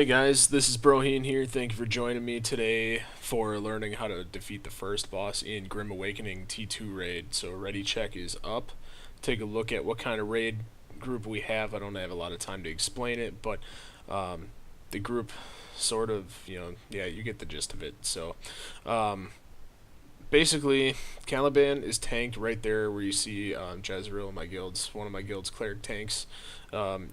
Hey guys, this is Broheen here. Thank you for joining me today for learning how to defeat the first boss in Grim Awakening T2 raid. So ready check is up. Take a look at what kind of raid group we have. I don't have a lot of time to explain it, but the group sort of, yeah, you get the gist of it. So basically, Kaliban is tanked right there where you see Jezreel, one of my guild's cleric tanks,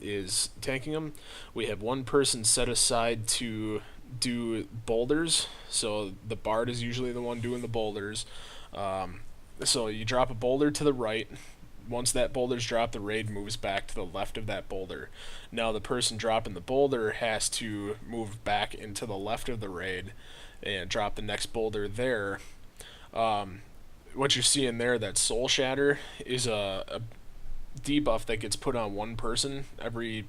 is tanking him. We have one person set aside to do boulders, so the bard is usually the one doing the boulders. So you drop a boulder to the right. Once that boulder's dropped, the raid moves back to the left of that boulder. Now the person dropping the boulder has to move back into the left of the raid and drop the next boulder there. What you're seeing there, that Soul Shatter, is a debuff that gets put on one person every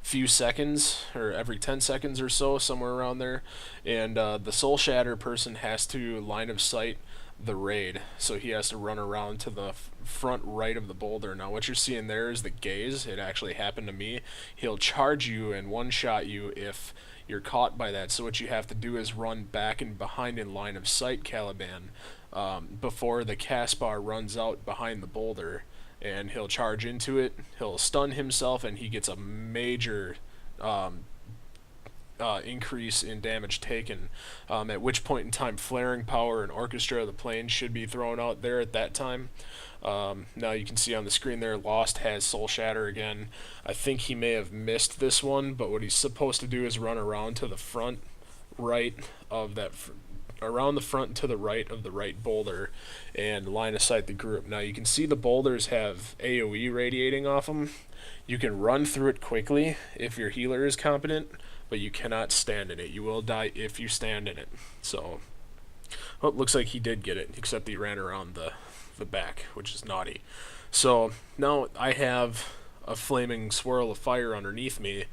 few seconds, or every 10 seconds or so, somewhere around there. And the Soul Shatter person has to line of sight the raid, so he has to run around to the front right of the boulder. Now what you're seeing there is the gaze. It actually happened to me. He'll charge you and one-shot you if you're caught by that. So what you have to do is run back and behind in line of sight Kaliban before the cast bar runs out behind the boulder, and he'll charge into it. He'll stun himself, and he gets a major increase in damage taken, at which point in time flaring power and orchestra of the plane should be thrown out there at that time. Now you can see on the screen there, Lost has Soul Shatter again. I think he may have missed this one, but what he's supposed to do is run around to the front right of that, around the front to the right of the right boulder, and line of sight the group. Now you can see the boulders have AoE radiating off them. You can run through it quickly if your healer is competent, but you cannot stand in it. You will die if you stand in it. So, well, it looks like he did get it, except he ran around the back, which is naughty. So now I have a flaming swirl of fire underneath me.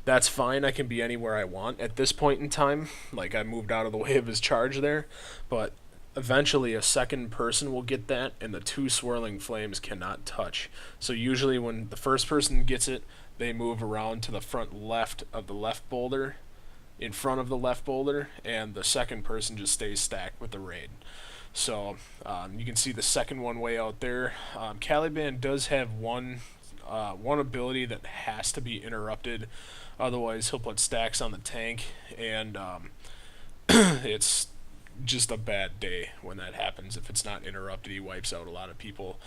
That's fine. I can be anywhere I want at this point in time. Like, I moved out of the way of his charge there, but eventually a second person will get that, and the two swirling flames cannot touch. So usually when the first person gets it, they move around to the front left of the left boulder, in front of the left boulder, and the second person just stays stacked with the raid. So you can see the second one way out there. Kaliban does have one ability that has to be interrupted, otherwise he'll put stacks on the tank, and it's just a bad day when that happens. If it's not interrupted, he wipes out a lot of people.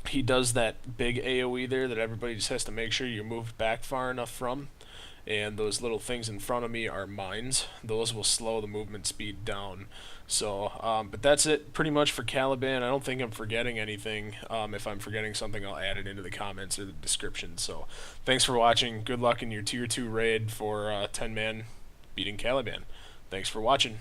He does that big AoE there that everybody just has to make sure you move back far enough from, and those little things in front of me are mines. Those will slow the movement speed down. So, but that's it pretty much for Kaliban. I don't think I'm forgetting anything. If I'm forgetting something, I'll add it into the comments or the description. So, thanks for watching. Good luck in your Tier 2 raid for 10-man beating Kaliban. Thanks for watching.